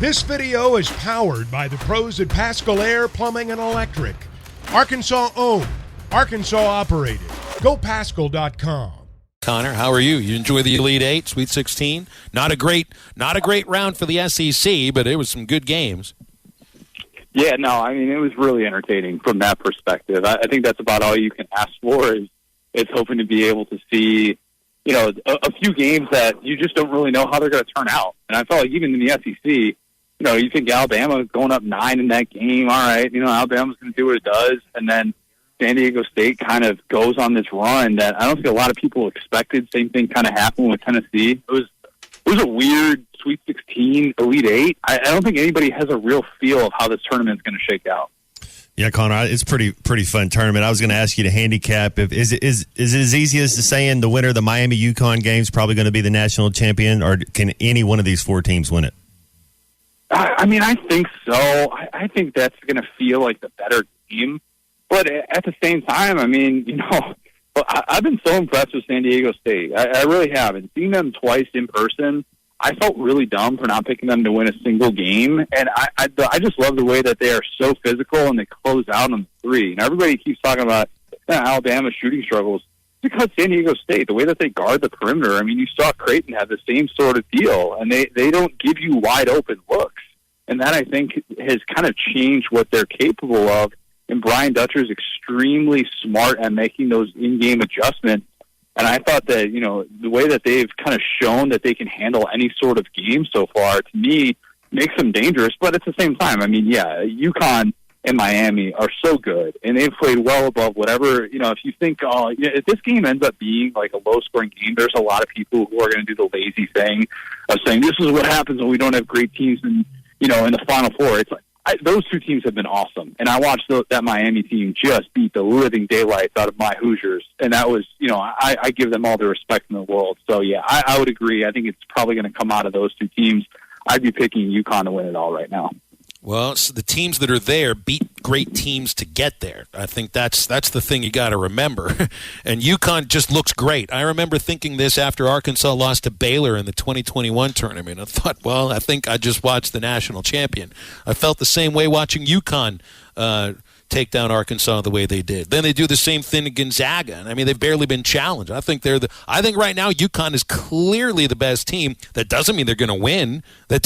This video is powered by the pros at Pascal Air Plumbing and Electric. Arkansas owned, Arkansas operated. GoPascal.com. Connor, how are you? You enjoy the Elite Eight, Sweet 16? Not a great round for the SEC, but it was some good games. Yeah, no, I mean, it was really entertaining from that perspective. I think that's about all you can ask for is hoping to be able to see, you know, a few games that you just don't really know how they're going to turn out. And I felt like even in the SEC, you know, you think Alabama going up 9 in that game, all right, you know, Alabama's going to do what it does. And then San Diego State kind of goes on this run that I don't think a lot of people expected. Same thing kind of happened with Tennessee. It was a weird Sweet 16, Elite Eight. I don't think anybody has a real feel of how this tournament's going to shake out. Yeah, Connor, it's pretty fun tournament. I was going to ask you to handicap. Is it as easy as to saying the winner of the Miami UConn game is probably going to be the national champion, or can any one of these four teams win it? I mean, I think so. I think that's going to feel like the better team. But at the same time, I mean, you know, I've been so impressed with San Diego State. I really have. And seeing them twice in person, I felt really dumb for not picking them to win a single game. And I just love the way that they are so physical and they close out on the three. And everybody keeps talking about Alabama's shooting struggles. Because San Diego State, the way that they guard the perimeter, I mean, you saw Creighton have the same sort of deal, and they don't give you wide open looks. And that, I think, has kind of changed what they're capable of. And Brian Dutcher's extremely smart at making those in-game adjustments. And I thought that, you know, the way that they've kind of shown that they can handle any sort of game so far, to me, makes them dangerous. But at the same time, I mean, yeah, UConn and Miami are so good, and they've played well above whatever, you know, if you think, if this game ends up being like a low-scoring game, there's a lot of people who are going to do the lazy thing of saying, this is what happens when we don't have great teams in the Final Four. It's like, those two teams have been awesome, and I watched that Miami team just beat the living daylights out of my Hoosiers, and that was, you know, I give them all the respect in the world. So, yeah, I would agree. I think it's probably going to come out of those two teams. I'd be picking UConn to win it all right now. Well, so the teams that are there beat great teams to get there. I think that's the thing you got to remember. And UConn just looks great. I remember thinking this after Arkansas lost to Baylor in the 2021 tournament. I thought, well, I think I just watched the national champion. I felt the same way watching UConn take down Arkansas the way they did. Then they do the same thing to Gonzaga. And I mean, they've barely been challenged. I think right now UConn is clearly the best team. That doesn't mean they're going to win. This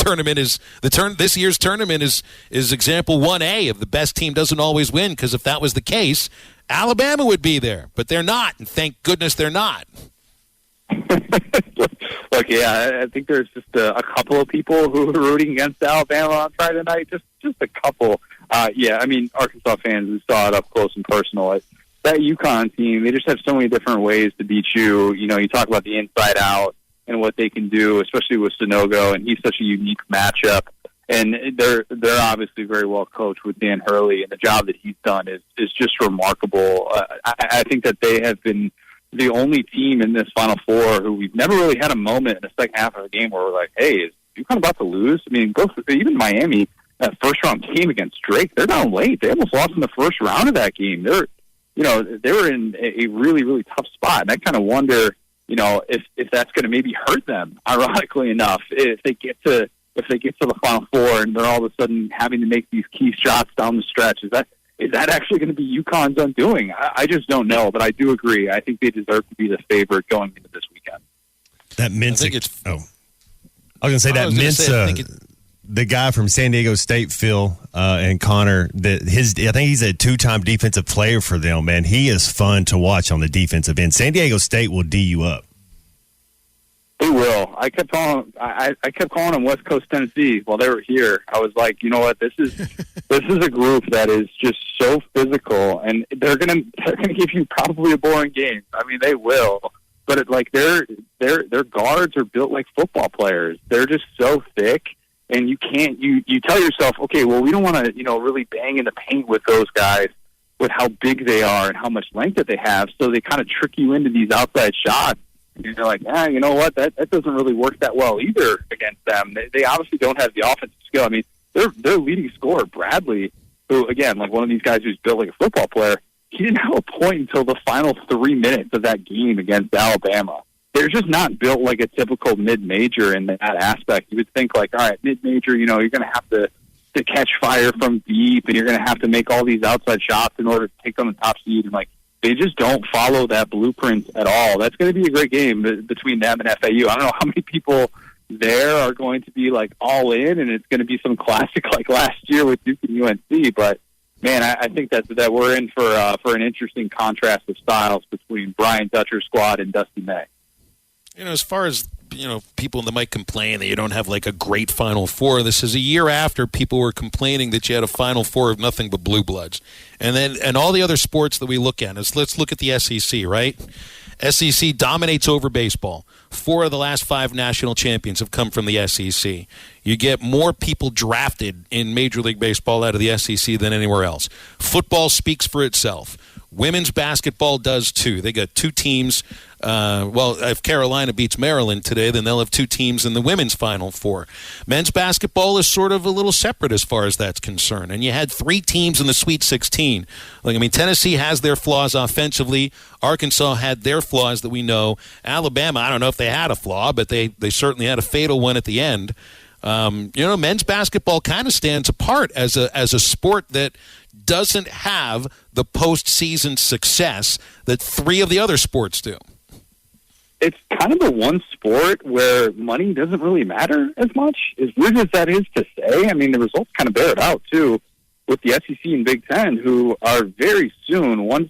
year's tournament is example 1A of the best team doesn't always win, because if that was the case, Alabama would be there. But they're not, and thank goodness they're not. Look, yeah, I think there's just a couple of people who are rooting against Alabama on Friday night. Just a couple. Yeah, I mean, Arkansas fans who saw it up close and personal. That UConn team, they just have so many different ways to beat you. You know, you talk about the inside out and what they can do, especially with Sonogo, and he's such a unique matchup. And they're obviously very well coached with Dan Hurley, and the job that he's done is just remarkable. I think that they have been the only team in this Final Four who we've never really had a moment in the second half of the game where we're like, hey, is UConn about to lose? I mean, even Miami, that first-round game against Drake, they're down late. They almost lost in the first round of that game. They were in a really, really tough spot. And I kind of wonder, you know, if that's going to maybe hurt them, ironically enough, if they get to the Final Four and they're all of a sudden having to make these key shots down the stretch. Is that actually going to be UConn's undoing? I just don't know, but I do agree. I think they deserve to be the favorite going into this weekend. That Mensa. I was going to say that Mensa. The guy from San Diego State, Phil, and Connor, I think he's a two-time defensive player for them, man. He is fun to watch on the defensive end. San Diego State will D you up. They will. I kept calling them West Coast Tennessee while they were here. I was like, you know what? This is a group that is just so physical, and they're gonna give you probably a boring game. I mean, they will. But their guards are built like football players. They're just so thick. And you can't, you tell yourself, okay, well, we don't want to, you know, really bang in the paint with those guys with how big they are and how much length that they have. So they kind of trick you into these outside shots. And you're like, you know what? That doesn't really work that well either against them. They obviously don't have the offensive skill. I mean, their leading scorer, Bradley, who, again, like one of these guys who's built like a football player, he didn't have a point until the final 3 minutes of that game against Alabama. they're just not built like a typical mid-major in that aspect. You would think like, all right, mid-major, you're going to have to catch fire from deep, and you're going to have to make all these outside shots in order to take on the top seed. And like, they just don't follow that blueprint at all. That's going to be a great game between them and FAU. I don't know how many people there are going to be like all in, and it's going to be some classic like last year with Duke and UNC. But man, I think that we're in for an interesting contrast of styles between Brian Dutcher's squad and Dusty May. As far as, people that might complain that you don't have like a great Final Four, this is a year after people were complaining that you had a Final Four of nothing but blue bloods. And all the other sports that we look at is, let's look at the SEC, right? SEC dominates over baseball. 4 of the last 5 national champions have come from the SEC. You get more people drafted in Major League Baseball out of the SEC than anywhere else. Football speaks for itself. Women's basketball does too. They got 2 teams. If Carolina beats Maryland today, then they'll have 2 teams in the women's Final Four. Men's basketball is sort of a little separate as far as that's concerned. And you had 3 teams in the Sweet 16. Tennessee has their flaws offensively. Arkansas had their flaws that we know. Alabama, I don't know if they had a flaw, but they certainly had a fatal one at the end. Men's basketball kind of stands apart as a sport that doesn't have the postseason success that 3 of the other sports do. It's kind of the one sport where money doesn't really matter as much, as weird as that is to say. I mean, the results kind of bear it out, too, with the SEC and Big Ten, who are very soon, once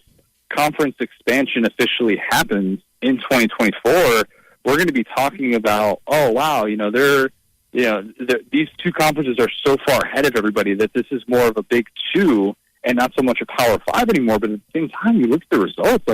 conference expansion officially happens in 2024, we're going to be talking about, oh, wow, these 2 conferences are so far ahead of everybody that this is more of a Big 2 and not so much a Power 5 anymore. But at the same time, you look at the results,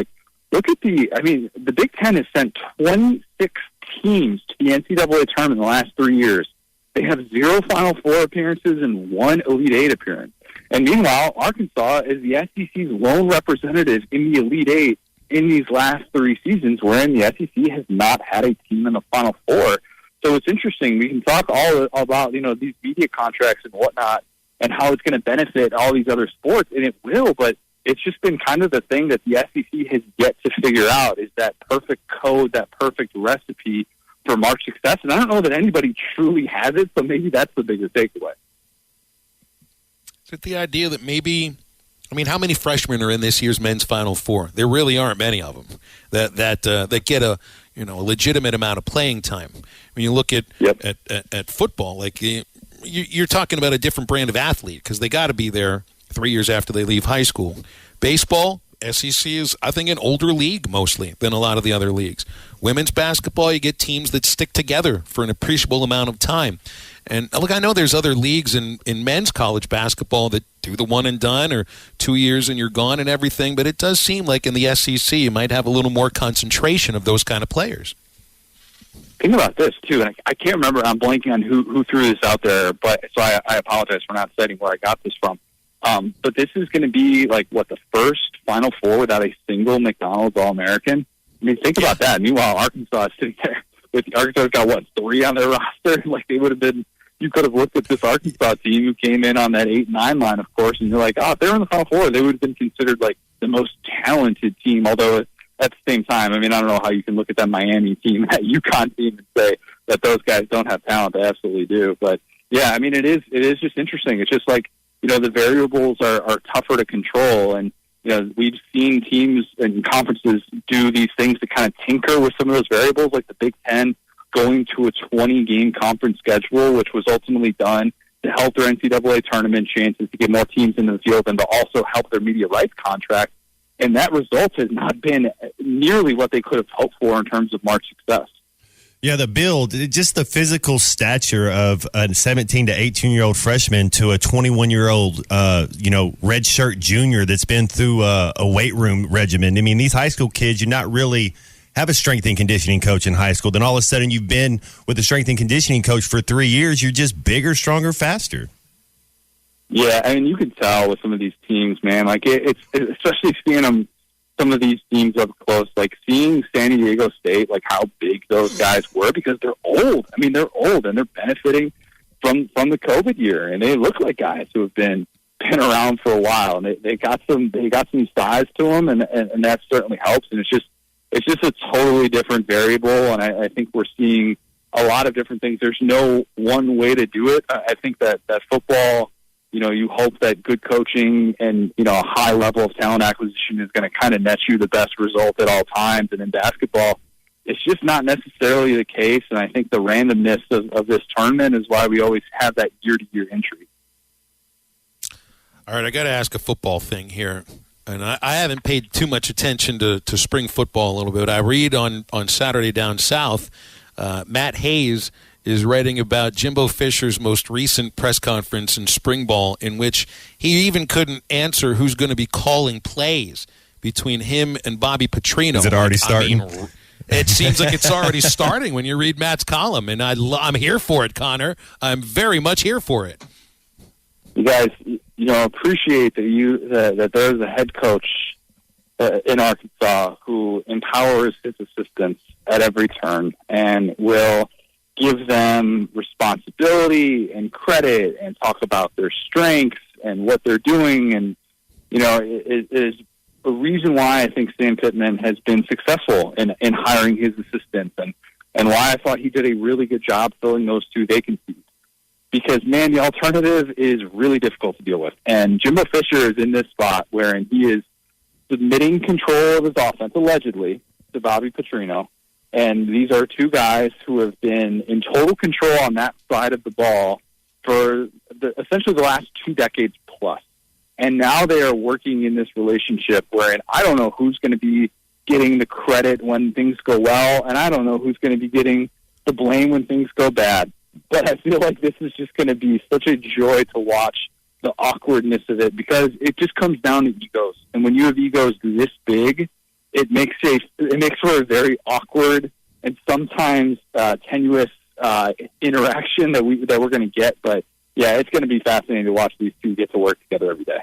the Big Ten has sent 26 teams to the NCAA tournament in the last 3 years. They have 0 Final Four appearances and 1 Elite 8 appearance. And meanwhile, Arkansas is the SEC's lone representative in the Elite 8 in these last 3 seasons, wherein the SEC has not had a team in the Final Four. So it's interesting. We can talk all about, these media contracts and whatnot and how it's going to benefit all these other sports, and it will, but it's just been kind of the thing that the SEC has yet to figure out, is that perfect code, that perfect recipe for March success. And I don't know that anybody truly has it, so maybe that's the bigger takeaway. Is it the idea that maybe, how many freshmen are in this year's men's Final Four? There really aren't many of them that get a legitimate amount of playing time. When you look at football, you're talking about a different brand of athlete because they got to be there 3 years after they leave high school. Baseball, SEC is, I think, an older league mostly than a lot of the other leagues. Women's basketball, you get teams that stick together for an appreciable amount of time. And look, I know there's other leagues in men's college basketball that do the one and done or 2 years and you're gone and everything, but it does seem like in the SEC you might have a little more concentration of those kind of players. Think about this, too, and I can't remember, I'm blanking on who threw this out there, but so I apologize for not citing where I got this from. But this is going to be, the first Final Four without a single McDonald's All-American? Think about that. Meanwhile, Arkansas is sitting there with Arkansas got, 3 on their roster? They would have been, you could have looked at this Arkansas team who came in on that 8-9 line, of course, and you're like, if they were in the Final Four, they would have been considered, the most talented team, although at the same time, I don't know how you can look at that Miami team, that UConn team, and say that those guys don't have talent. They absolutely do. But, yeah, it is just interesting. It's just the variables are tougher to control. And, we've seen teams and conferences do these things to kind of tinker with some of those variables, like the Big Ten going to a 20-game conference schedule, which was ultimately done to help their NCAA tournament chances, to get more teams into the field, and to also help their media rights contract. And that result has not been nearly what they could have hoped for in terms of March success. Yeah, the build, just the physical stature of a 17 to 18-year-old freshman to a 21-year-old, red shirt junior that's been through a weight room regimen. These high school kids, you're not really have a strength and conditioning coach in high school. Then all of a sudden you've been with a strength and conditioning coach for 3 years. You're just bigger, stronger, faster. Yeah, you can tell with some of these teams, man. It's especially seeing some of these teams up close, seeing San Diego State, how big those guys were, because they're old. They're old and they're benefiting from the COVID year, and they look like guys who have been around for a while, and they got some size to them, and that certainly helps. And it's just it's just a totally different variable, and I think we're seeing a lot of different things. There's no one way to do it. I think that football, you hope that good coaching and, a high level of talent acquisition is going to kind of net you the best result at all times. And in basketball, it's just not necessarily the case. And I think the randomness of this tournament is why we always have that year-to-year entry. All right, I got to ask a football thing here. And I haven't paid too much attention to spring football a little bit. I read on Saturday Down South, Matt Hayes is writing about Jimbo Fisher's most recent press conference in spring ball, in which he even couldn't answer who's going to be calling plays between him and Bobby Petrino. Is it already starting? It seems like it's already starting when you read Matt's column, and I'm here for it, Connor. I'm very much here for it. You guys, appreciate that there's a head coach in Arkansas who empowers his assistants at every turn and will give them responsibility and credit and talk about their strengths and what they're doing. And, it is a reason why I think Sam Pittman has been successful in hiring his assistants and why I thought he did a really good job filling those two vacancies. Because, man, the alternative is really difficult to deal with. And Jimbo Fisher is in this spot wherein he is submitting control of his offense, allegedly, to Bobby Petrino. And these are two guys who have been in total control on that side of the ball for essentially the last 2 decades plus. And now they are working in this relationship wherein I don't know who's going to be getting the credit when things go well, and I don't know who's going to be getting the blame when things go bad. But I feel like this is just going to be such a joy to watch the awkwardness of it, because it just comes down to egos. And when you have egos this big, it makes for a very awkward and sometimes tenuous interaction that we're going to get. But yeah, it's going to be fascinating to watch these two get to work together every day.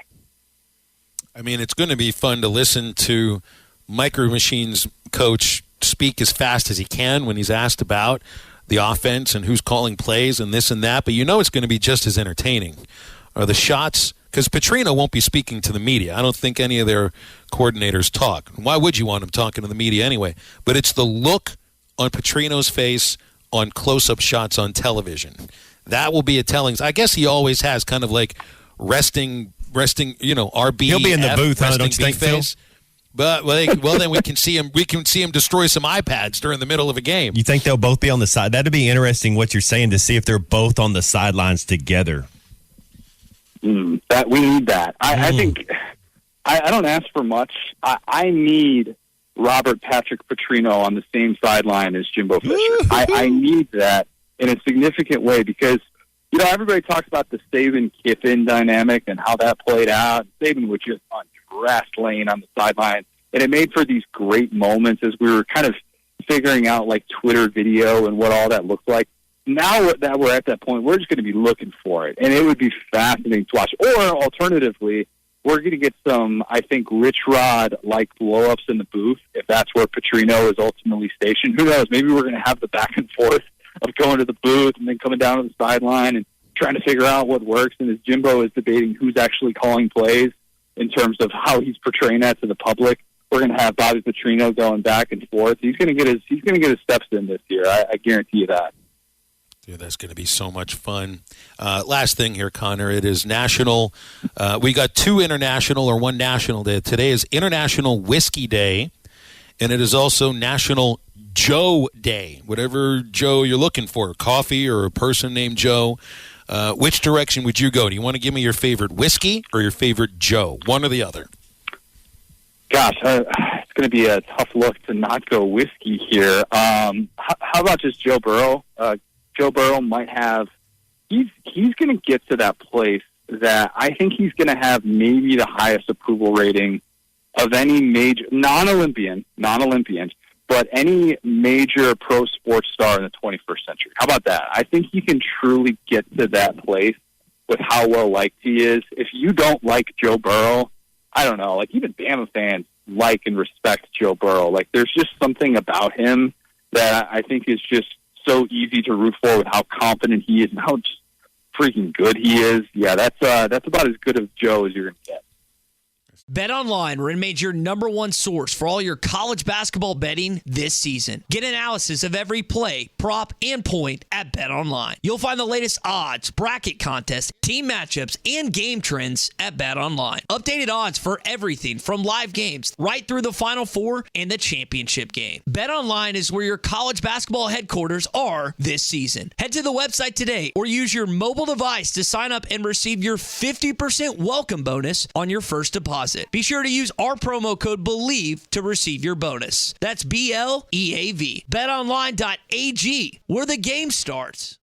I mean, it's going to be fun to listen to Micro Machines coach speak as fast as he can when he's asked about the offense and who's calling plays and this and that. But it's going to be just as entertaining. Are the shots, because Petrino won't be speaking to the media. I don't think any of their coordinators talk. Why would you want him talking to the media anyway? But it's the look on Petrino's face on close-up shots on television. That will be a telling. I guess he always has kind of like resting, RB. He'll be in the booth, huh? Don't you think, Phil? But then we can see him. We can see him destroy some iPads during the middle of a game. You think they'll both be on the side? That'd be interesting. What you're saying, to see if they're both on the sidelines together. That we need that. I think I don't ask for much. I need Robert Patrick Petrino on the same sideline as Jimbo Fisher. I need that in a significant way, because everybody talks about the Saban-Kiffin dynamic and how that played out. Saban would just undress Lane on the sideline, and it made for these great moments as we were kind of figuring out like Twitter video and what all that looked like. Now that we're at that point, we're just going to be looking for it, and it would be fascinating to watch. Or alternatively, we're going to get some, I think, Rich Rod-like blow-ups in the booth, if that's where Petrino is ultimately stationed. Who knows? Maybe we're going to have the back and forth of going to the booth and then coming down to the sideline and trying to figure out what works. And as Jimbo is debating who's actually calling plays in terms of how he's portraying that to the public, we're going to have Bobby Petrino going back and forth. He's going to get his steps in this year. I guarantee you that. Yeah, that's going to be so much fun. Last thing here, Connor. It is national. We got 2 international or 1 national day. Today is International Whiskey Day, and it is also National Joe Day. Whatever Joe you're looking for, coffee or a person named Joe. Which direction would you go? Do you want to give me your favorite whiskey or your favorite Joe? One or the other? Gosh, it's going to be a tough look to not go whiskey here. How about just Joe Burrow? Joe Burrow might have – he's going to get to that place that I think he's going to have maybe the highest approval rating of any major – non-Olympian, but any major pro sports star in the 21st century. How about that? I think he can truly get to that place with how well-liked he is. If you don't like Joe Burrow, I don't know, like even Bama fans like and respect Joe Burrow. Like there's just something about him that I think is just so easy to root for with how confident he is and how just freaking good he is. Yeah, that's about as good of Joe as you're going to get. BetOnline remains your number one source for all your college basketball betting this season. Get analysis of every play, prop, and point at BetOnline. You'll find the latest odds, bracket contests, team matchups, and game trends at BetOnline. Updated odds for everything from live games right through the Final Four and the championship game. BetOnline is where your college basketball headquarters are this season. Head to the website today or use your mobile device to sign up and receive your 50% welcome bonus on your first deposit. Be sure to use our promo code BELIEVE to receive your bonus. That's BLEAV. BetOnline.ag, where the game starts.